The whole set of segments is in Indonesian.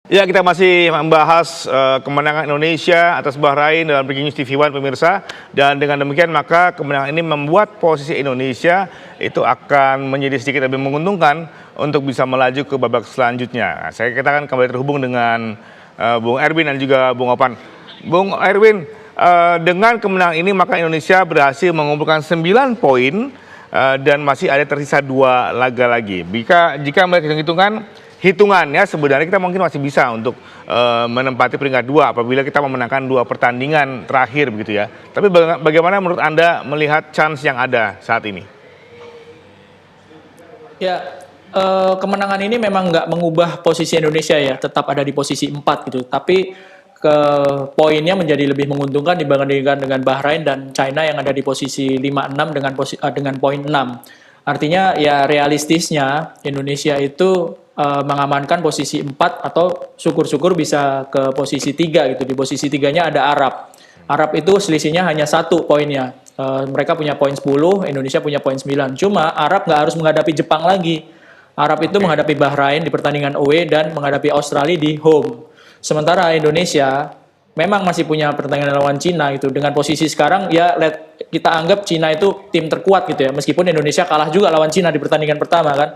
Ya, kita masih membahas kemenangan Indonesia atas Bahrain dalam Breaking News TV One pemirsa. Dan dengan demikian maka kemenangan ini membuat posisi Indonesia itu akan menjadi sedikit lebih menguntungkan untuk bisa melaju ke babak selanjutnya. Nah, kita akan kembali terhubung dengan Bung Erwin dan juga Bung Opan. Bung Erwin, dengan kemenangan ini maka Indonesia berhasil mengumpulkan 9 poin dan masih ada tersisa 2 laga lagi. Jika melihat hitungannya sebenarnya kita mungkin masih bisa untuk menempati peringkat 2 apabila kita memenangkan 2 pertandingan terakhir begitu ya. Tapi bagaimana menurut Anda melihat chance yang ada saat ini? Ya, kemenangan ini memang nggak mengubah posisi Indonesia ya, tetap ada di posisi 4 gitu. Tapi poinnya menjadi lebih menguntungkan dibandingkan dengan Bahrain dan China yang ada di posisi 5-6 dengan poin 6. Artinya ya realistisnya Indonesia itu mengamankan posisi 4 atau syukur-syukur bisa ke posisi 3 gitu. Di posisi 3-nya ada Arab. Arab itu selisihnya hanya 1 poinnya. Mereka punya poin 10, Indonesia punya poin 9. Cuma Arab nggak harus menghadapi Jepang lagi. Arab itu menghadapi Bahrain di pertandingan away dan menghadapi Australia di home. Sementara Indonesia memang masih punya pertandingan lawan Cina gitu. Dengan posisi sekarang ya kita anggap Cina itu tim terkuat gitu ya. Meskipun Indonesia kalah juga lawan Cina di pertandingan pertama kan.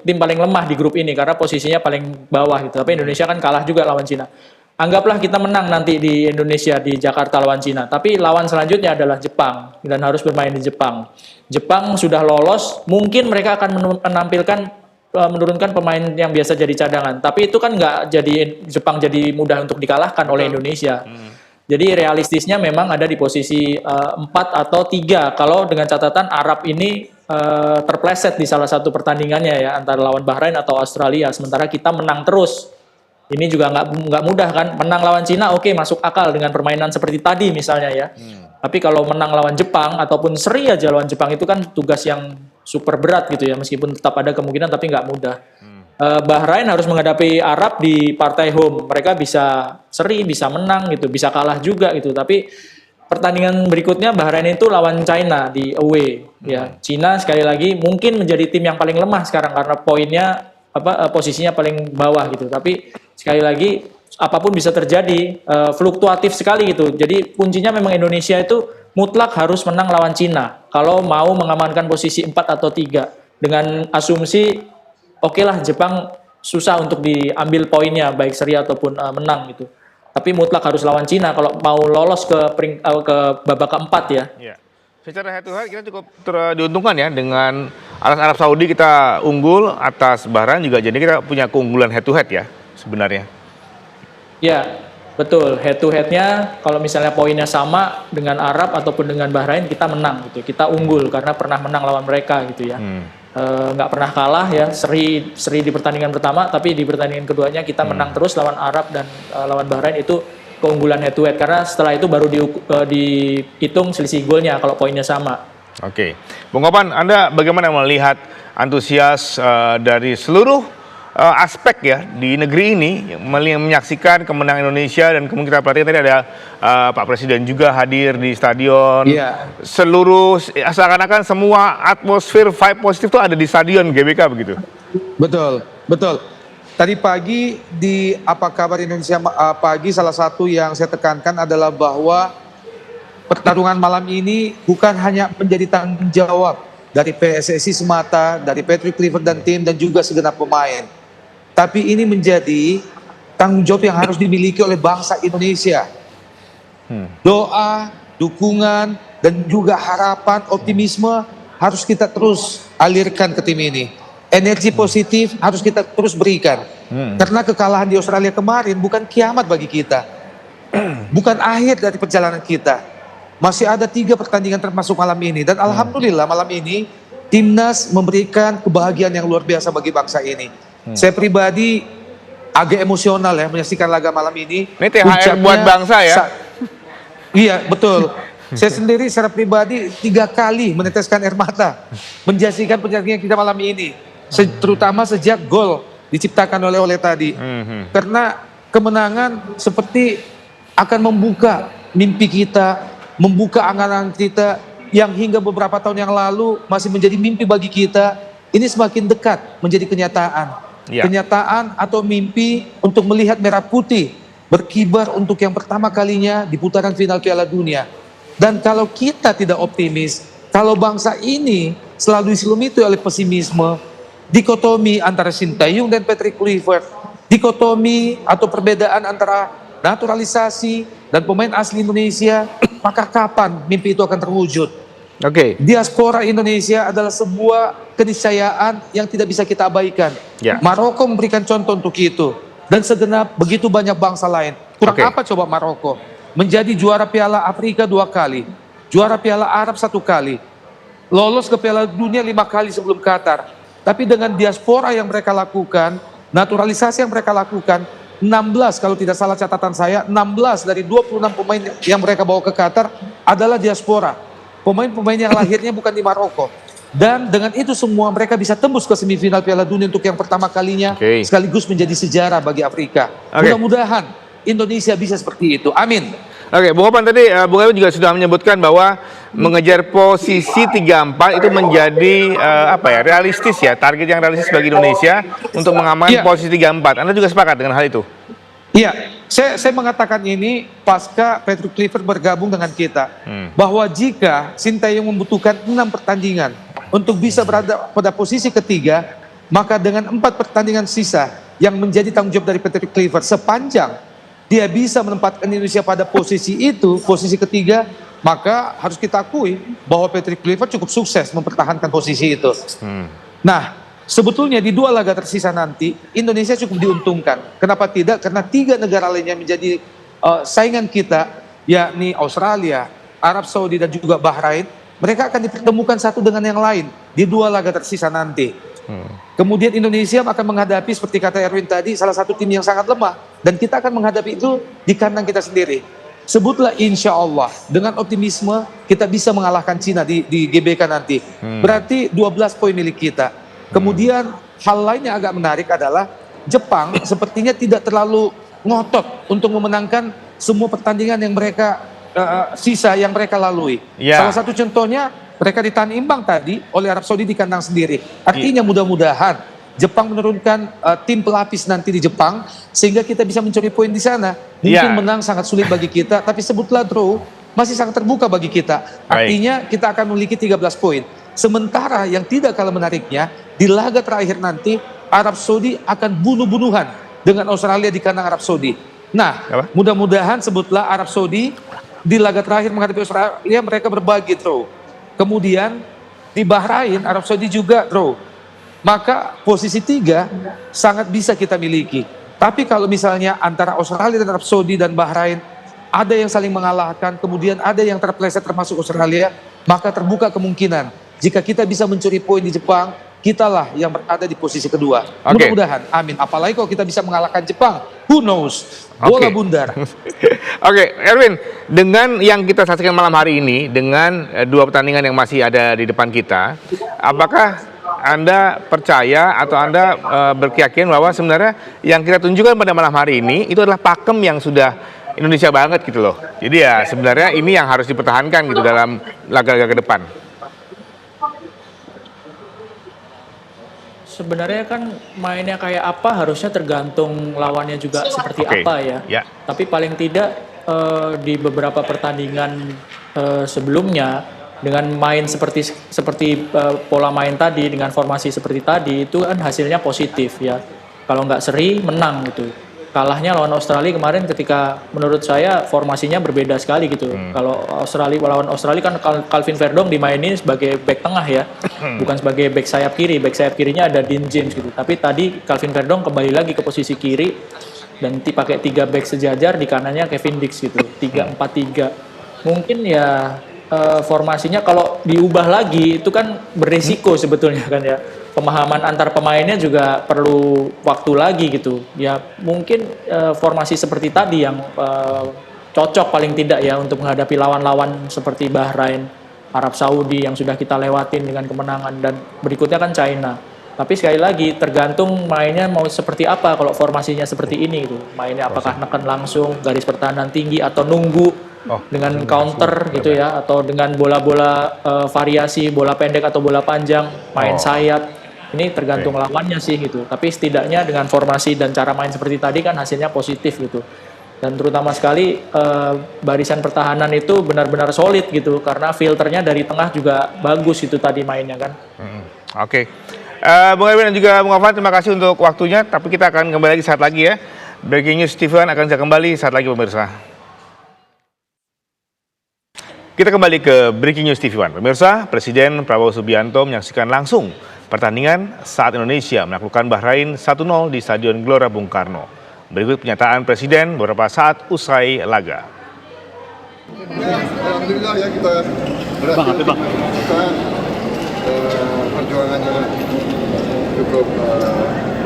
Tim paling lemah di grup ini karena posisinya paling bawah gitu. Tapi Indonesia kan kalah juga lawan Cina. Anggaplah kita menang nanti di Indonesia di Jakarta lawan Cina. Tapi lawan selanjutnya adalah Jepang dan harus bermain di Jepang. Jepang sudah lolos, mungkin mereka akan menurunkan pemain yang biasa jadi cadangan. Tapi itu kan nggak jadi Jepang jadi mudah untuk dikalahkan oleh Indonesia. Jadi realistisnya memang ada di posisi 4 atau 3. Kalau dengan catatan Arab ini terpleset di salah satu pertandingannya ya antara lawan Bahrain atau Australia. Sementara kita menang terus. Ini juga nggak mudah kan. Menang lawan Cina oke, masuk akal dengan permainan seperti tadi misalnya ya. Tapi kalau menang lawan Jepang ataupun seri aja lawan Jepang itu kan tugas yang super berat gitu ya. Meskipun tetap ada kemungkinan tapi nggak mudah. Bahrain harus menghadapi Arab di partai home. Mereka bisa seri, bisa menang gitu, bisa kalah juga gitu. Tapi pertandingan berikutnya Bahrain itu lawan China di away. Ya, Cina sekali lagi mungkin menjadi tim yang paling lemah sekarang karena poinnya posisinya paling bawah gitu. Tapi sekali lagi apapun bisa terjadi, fluktuatif sekali gitu. Jadi kuncinya memang Indonesia itu mutlak harus menang lawan Cina kalau mau mengamankan posisi 4 atau 3. Dengan asumsi oke lah Jepang susah untuk diambil poinnya baik seri ataupun menang gitu. Tapi mutlak harus lawan Cina kalau mau lolos ke babak keempat ya. Ya. Secara head to head kita cukup diuntungkan ya dengan Arab Saudi kita unggul atas Bahrain juga, jadi kita punya keunggulan head to head ya sebenarnya. Ya, betul. Head to headnya kalau misalnya poinnya sama dengan Arab ataupun dengan Bahrain kita menang gitu. Kita unggul karena pernah menang lawan mereka gitu ya. Nggak pernah kalah ya, seri di pertandingan pertama, tapi di pertandingan keduanya kita menang terus lawan Arab dan lawan Bahrain. Itu keunggulan head to head karena setelah itu baru dihitung selisih golnya kalau poinnya sama. Oke, Bung Opan, Anda bagaimana melihat antusias dari seluruh aspek ya di negeri ini menyaksikan kemenangan Indonesia, dan kemudian kita perhatikan tadi ada Pak Presiden juga hadir di stadion. Seluruh seakan-akan semua atmosfer vibe positif itu ada di stadion GBK begitu. Betul, betul. Tadi pagi di Apa Kabar Indonesia pagi, salah satu yang saya tekankan adalah bahwa pertarungan malam ini bukan hanya menjadi tanggung jawab dari PSSI semata, dari Patrick Kluivert dan tim dan juga segenap pemain. Tapi ini menjadi tanggung jawab yang harus dimiliki oleh bangsa Indonesia. Doa, dukungan, dan juga harapan, optimisme harus kita terus alirkan ke tim ini. Energi positif harus kita terus berikan. Karena kekalahan di Australia kemarin bukan kiamat bagi kita. Bukan akhir dari perjalanan kita. Masih ada 3 pertandingan termasuk malam ini. Dan alhamdulillah malam ini Timnas memberikan kebahagiaan yang luar biasa bagi bangsa ini. Saya pribadi agak emosional ya menyaksikan laga malam ini. Ini THR buat bangsa ya? Iya, betul. Saya sendiri secara pribadi 3 kali meneteskan air mata menyaksikan pertandingan kita malam ini. Terutama sejak gol diciptakan oleh tadi. Karena kemenangan seperti akan membuka mimpi kita, membuka angan-angan kita yang hingga beberapa tahun yang lalu masih menjadi mimpi bagi kita. Ini semakin dekat menjadi kenyataan. Ya. kenyataan atau mimpi untuk melihat merah putih berkibar untuk yang pertama kalinya di putaran final Piala Dunia. Dan kalau kita tidak optimis, kalau bangsa ini selalu diselumiti oleh pesimisme, dikotomi antara Sintayong dan Patrick Kluivert, dikotomi atau perbedaan antara naturalisasi dan pemain asli Indonesia, maka kapan mimpi itu akan terwujud? Oke. Diaspora Indonesia adalah sebuah keniscayaan yang tidak bisa kita abaikan. Ya. Maroko memberikan contoh untuk itu. Dan segenap begitu banyak bangsa lain. Kurang Oke. apa coba Maroko? Menjadi juara Piala Afrika 2 kali. Juara Piala Arab 1 kali. Lolos ke Piala Dunia 5 kali sebelum Qatar. Tapi dengan diaspora yang mereka lakukan, naturalisasi yang mereka lakukan, 16 kalau tidak salah catatan saya, 16 dari 26 pemain yang mereka bawa ke Qatar adalah diaspora. Pemain-pemain yang lahirnya bukan di Maroko. Dan dengan itu semua mereka bisa tembus ke semifinal Piala Dunia untuk yang pertama kalinya, Oke. sekaligus menjadi sejarah bagi Afrika. Oke. Mudah-mudahan Indonesia bisa seperti itu. Amin. Oke, Bung Opan tadi Bung Erwin juga sudah menyebutkan bahwa mengejar posisi 3-4 itu menjadi realistis ya, target yang realistis bagi Indonesia untuk mengamankan Iya. posisi 3-4. Anda juga sepakat dengan hal itu? Iya, saya mengatakan ini pasca Patrick Kluivert bergabung dengan kita. Bahwa jika Sintayong membutuhkan 6 pertandingan untuk bisa berada pada posisi ketiga, maka dengan 4 pertandingan sisa yang menjadi tanggung jawab dari Patrick Kluivert, sepanjang dia bisa menempatkan Indonesia pada posisi itu, posisi ketiga, maka harus kita akui bahwa Patrick Kluivert cukup sukses mempertahankan posisi itu. Nah, sebetulnya di 2 laga tersisa nanti, Indonesia cukup diuntungkan. Kenapa tidak? Karena 3 negara lainnya menjadi saingan kita, yakni Australia, Arab Saudi, dan juga Bahrain. Mereka akan dipertemukan satu dengan yang lain di 2 laga tersisa nanti. Kemudian Indonesia akan menghadapi, seperti kata Erwin tadi, salah satu tim yang sangat lemah. Dan kita akan menghadapi itu di kandang kita sendiri. Sebutlah insya Allah, dengan optimisme kita bisa mengalahkan Cina di GBK nanti. Berarti 12 poin milik kita. Kemudian hal lain yang agak menarik adalah Jepang sepertinya tidak terlalu ngotot untuk memenangkan semua pertandingan yang mereka sisa yang mereka lalui. Ya. Salah satu contohnya mereka ditahan imbang tadi oleh Arab Saudi di kandang sendiri. Artinya mudah-mudahan Jepang menurunkan tim pelapis nanti di Jepang sehingga kita bisa mencuri poin di sana. Mungkin Ya. menang sangat sulit bagi kita, tapi sebutlah draw masih sangat terbuka bagi kita. Artinya kita akan memiliki 13 poin. Sementara yang tidak kalah menariknya, di laga terakhir nanti Arab Saudi akan bunuh-bunuhan dengan Australia di kandang Arab Saudi. Nah, mudah-mudahan sebutlah Arab Saudi di laga terakhir menghadapi Australia mereka berbagi draw. Kemudian di Bahrain Arab Saudi juga draw. Maka posisi 3 sangat bisa kita miliki. Tapi kalau misalnya antara Australia dan Arab Saudi dan Bahrain ada yang saling mengalahkan, kemudian ada yang terpleset termasuk Australia, maka terbuka kemungkinan jika kita bisa mencuri poin di Jepang, kitalah yang berada di posisi kedua. Mudah-mudahan, amin. Apalagi kalau kita bisa mengalahkan Jepang, who knows? Bola bundar. Oke, Erwin, dengan yang kita saksikan malam hari ini, dengan 2 pertandingan yang masih ada di depan kita, apakah Anda percaya atau Anda berkeyakinan bahwa sebenarnya yang kita tunjukkan pada malam hari ini itu adalah pakem yang sudah Indonesia banget gitu loh. Jadi ya sebenarnya ini yang harus dipertahankan gitu dalam laga-laga ke depan. Sebenarnya kan mainnya kayak apa harusnya tergantung lawannya juga seperti apa ya. Ya. Tapi paling tidak di beberapa pertandingan sebelumnya dengan main seperti pola main tadi dengan formasi seperti tadi itu kan hasilnya positif ya. Kalau nggak seri menang gitu. Kalahnya lawan Australia kemarin ketika menurut saya formasinya berbeda sekali gitu. Kalau lawan Australia kan Calvin Verdong dimainin sebagai back tengah ya, bukan sebagai back sayap kiri. Back sayap kirinya ada Dean James gitu. Tapi tadi Calvin Verdong kembali lagi ke posisi kiri dan pakai 3 back sejajar, di kanannya Kevin Dix gitu. 3-4-3. Mungkin ya formasinya kalau diubah lagi itu kan beresiko sebetulnya kan ya. Pemahaman antar pemainnya juga perlu waktu lagi gitu. Ya mungkin formasi seperti tadi yang cocok paling tidak ya untuk menghadapi lawan-lawan seperti Bahrain, Arab Saudi yang sudah kita lewatin dengan kemenangan, dan berikutnya kan China. Tapi sekali lagi tergantung mainnya mau seperti apa. Kalau formasinya seperti ini gitu, mainnya apakah neken langsung garis pertahanan tinggi atau nunggu dengan counter gitu ya, atau dengan bola-bola variasi bola pendek atau bola panjang, main sayap. Ini tergantung lawannya sih gitu. Tapi setidaknya dengan formasi dan cara main seperti tadi kan hasilnya positif gitu. Dan terutama sekali barisan pertahanan itu benar-benar solid gitu karena filternya dari tengah juga bagus itu tadi mainnya kan. Oke. Bung Erwin dan juga Bung Afan, terima kasih untuk waktunya. Tapi kita akan kembali lagi saat lagi ya. Breaking News TV One akan segera kembali saat lagi pemirsa. Kita kembali ke Breaking News TV One. Pemirsa, Presiden Prabowo Subianto menyaksikan langsung pertandingan saat Indonesia menaklukkan Bahrain 1-0 di Stadion Gelora Bung Karno. Berikut pernyataan Presiden beberapa saat usai laga. Alhamdulillah ya kita berhasil. Kita perjuangannya cukup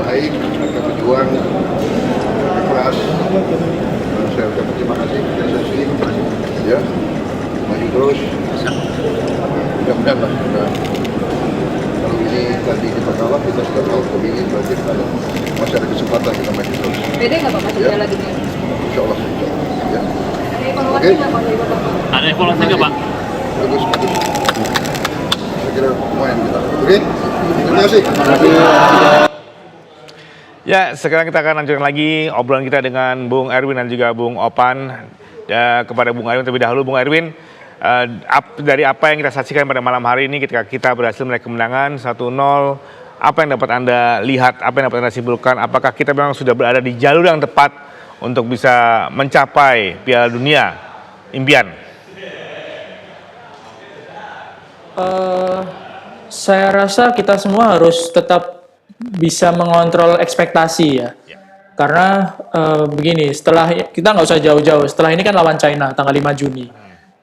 baik, mereka berjuang keras. Saya ucapkan terima kasih PSSI ya, maju terus. Mudah-mudahan lah kalau ini tadi kita kalah, kita sudah tahu pemilih berarti ada masih ada kesempatan kita maju terus. Beda nggak Pak masih Ya. lagi nih? Insya Allah. Ya. Ada evaluasi nggak Pak dari Bapak? Ada evaluasi nggak Pak? Bagus. Saya kira lumayan kita. Oke. Terima kasih. Ya, sekarang kita akan lanjutkan lagi obrolan kita dengan Bung Erwin dan juga Bung Opan. Kepada Bung Erwin terlebih dahulu, Bung Erwin, dari apa yang kita saksikan pada malam hari ini ketika kita berhasil meraih kemenangan 1-0, apa yang dapat Anda lihat, apa yang dapat Anda simpulkan, apakah kita memang sudah berada di jalur yang tepat untuk bisa mencapai Piala Dunia impian? Saya rasa kita semua harus tetap bisa mengontrol ekspektasi ya. Karena begini, setelah kita nggak usah jauh-jauh, setelah ini kan lawan China tanggal 5 Juni.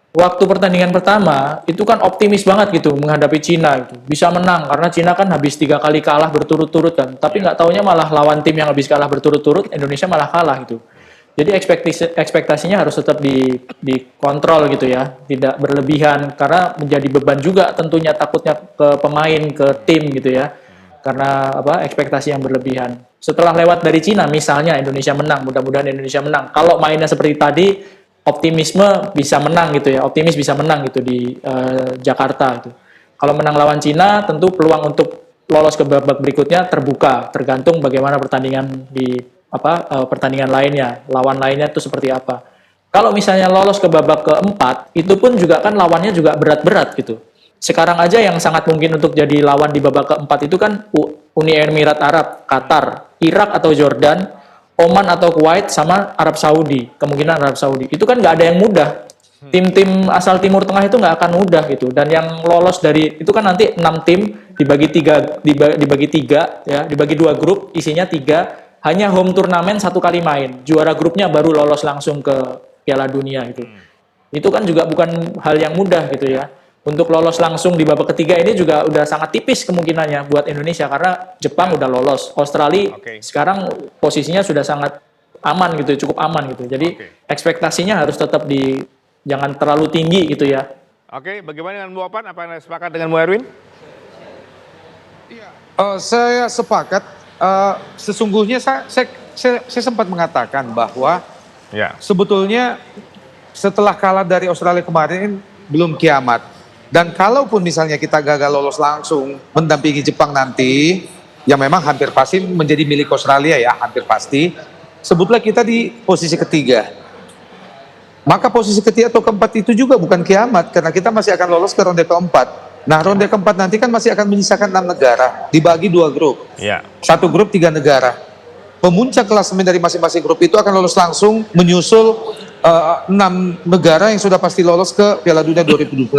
Waktu pertandingan pertama itu kan optimis banget gitu menghadapi Cina gitu. Bisa menang karena Cina kan habis 3 kali kalah berturut-turut kan. Tapi nggak taunya malah lawan tim yang habis kalah berturut-turut, Indonesia malah kalah gitu. Jadi ekspektasinya harus tetap dikontrol gitu ya, tidak berlebihan karena menjadi beban juga tentunya takutnya ke pemain, ke tim gitu ya. Karena ekspektasi yang berlebihan. Setelah lewat dari Cina misalnya Indonesia menang, mudah-mudahan Indonesia menang. Kalau mainnya seperti tadi, optimisme bisa menang gitu ya, optimis bisa menang gitu di Jakarta gitu. Kalau menang lawan Cina, tentu peluang untuk lolos ke babak berikutnya terbuka, tergantung bagaimana pertandingan di pertandingan lainnya, lawan lainnya itu seperti apa. Kalau misalnya lolos ke babak keempat, itu pun juga kan lawannya juga berat-berat gitu. Sekarang aja yang sangat mungkin untuk jadi lawan di babak keempat itu kan Uni Emirat Arab, Qatar, Irak atau Jordan, Oman atau Kuwait, sama Arab Saudi. Kemungkinan Arab Saudi. Itu kan nggak ada yang mudah. Tim-tim asal Timur Tengah itu nggak akan mudah gitu. Dan yang lolos dari itu kan nanti 6 tim dibagi 3 ya, dibagi 2 grup, isinya 3. Hanya home turnamen 1 kali main. Juara grupnya baru lolos langsung ke Piala Dunia itu. Itu kan juga bukan hal yang mudah gitu ya. Untuk lolos langsung di babak ketiga ini juga udah sangat tipis kemungkinannya buat Indonesia karena Jepang udah lolos, Australia sekarang posisinya sudah sangat aman gitu, cukup aman gitu. Jadi ekspektasinya harus tetap jangan terlalu tinggi gitu ya. Oke, bagaimana dengan Bu Opan? Apa Anda sepakat dengan Bu Erwin? Saya sepakat. Sesungguhnya saya sempat mengatakan bahwa sebetulnya setelah kalah dari Australia kemarin belum kiamat. Dan kalaupun misalnya kita gagal lolos langsung mendampingi Jepang nanti, yang memang hampir pasti menjadi milik Australia ya, hampir pasti. Sebutlah kita di posisi ketiga. Maka posisi ketiga atau keempat itu juga bukan kiamat, karena kita masih akan lolos ke ronde keempat. Nah, ronde keempat nanti kan masih akan menyisakan 6 negara, dibagi 2 grup. Satu grup 3 negara. Pemuncak klasemen dari masing-masing grup itu akan lolos langsung menyusul 6 negara yang sudah pasti lolos ke Piala Dunia 2026.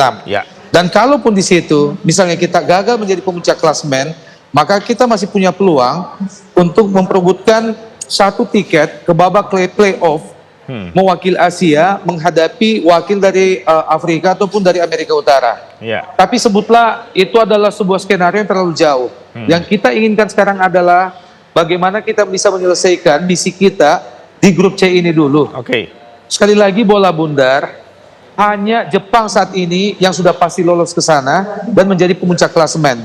Dan kalaupun di situ, misalnya kita gagal menjadi pemuncak klasemen, maka kita masih punya peluang untuk memperebutkan 1 tiket ke babak playoff mewakili Asia menghadapi wakil dari Afrika ataupun dari Amerika Utara. Tapi sebutlah itu adalah sebuah skenario yang terlalu jauh. Yang kita inginkan sekarang adalah bagaimana kita bisa menyelesaikan misi kita di grup C ini dulu. Sekali lagi bola bundar, hanya Jepang saat ini yang sudah pasti lolos ke sana dan menjadi pemuncak klasemen.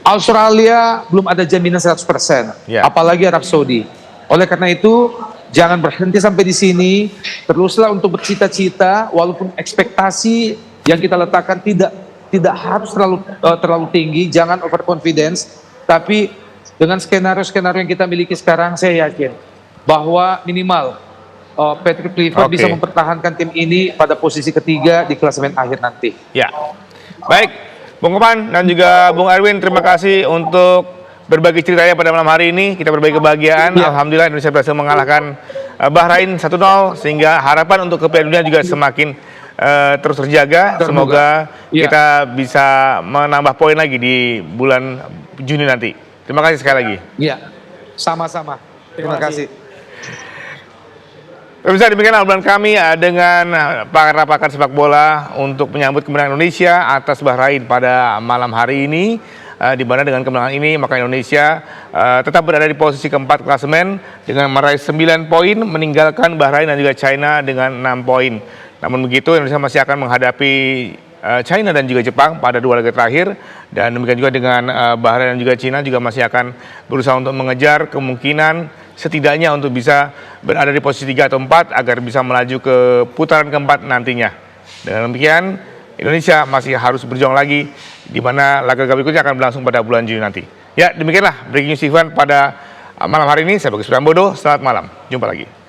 Australia belum ada jaminan 100%, apalagi Arab Saudi. Oleh karena itu, jangan berhenti sampai di sini, teruslah untuk bercita-cita, walaupun ekspektasi yang kita letakkan tidak harus terlalu tinggi, jangan overconfidence. Tapi dengan skenario-skenario yang kita miliki sekarang, saya yakin bahwa minimal Patrick Kluivert bisa mempertahankan tim ini pada posisi ketiga di klasemen akhir nanti. Ya, baik, Bung Koman dan juga Bung Erwin, terima kasih untuk berbagi ceritanya pada malam hari ini. Kita berbagi kebahagiaan. Ya. Alhamdulillah Indonesia berhasil mengalahkan Bahrain 1-0, sehingga harapan untuk ke Piala Dunia juga semakin terus terjaga. Semoga Ya. kita bisa menambah poin lagi di bulan Juni nanti. Terima kasih sekali lagi. Iya, sama-sama. Terima kasih. Pemirsa, demikian obrolan kami dengan pakar-pakar sepak bola untuk menyambut kemenangan Indonesia atas Bahrain pada malam hari ini. Di mana dengan kemenangan ini maka Indonesia tetap berada di posisi keempat klasemen dengan meraih 9 poin, meninggalkan Bahrain dan juga China dengan 6 poin. Namun begitu Indonesia masih akan menghadapi China dan juga Jepang pada 2 laga terakhir, dan demikian juga dengan Bahrain dan juga China juga masih akan berusaha untuk mengejar kemungkinan setidaknya untuk bisa berada di posisi 3 atau 4 agar bisa melaju ke putaran keempat nantinya. Dengan demikian Indonesia masih harus berjuang lagi, di mana laga berikutnya akan berlangsung pada bulan Juni nanti. Ya, demikianlah Breaking News Event pada malam hari ini. Saya Bagus Prambodo, selamat malam, jumpa lagi.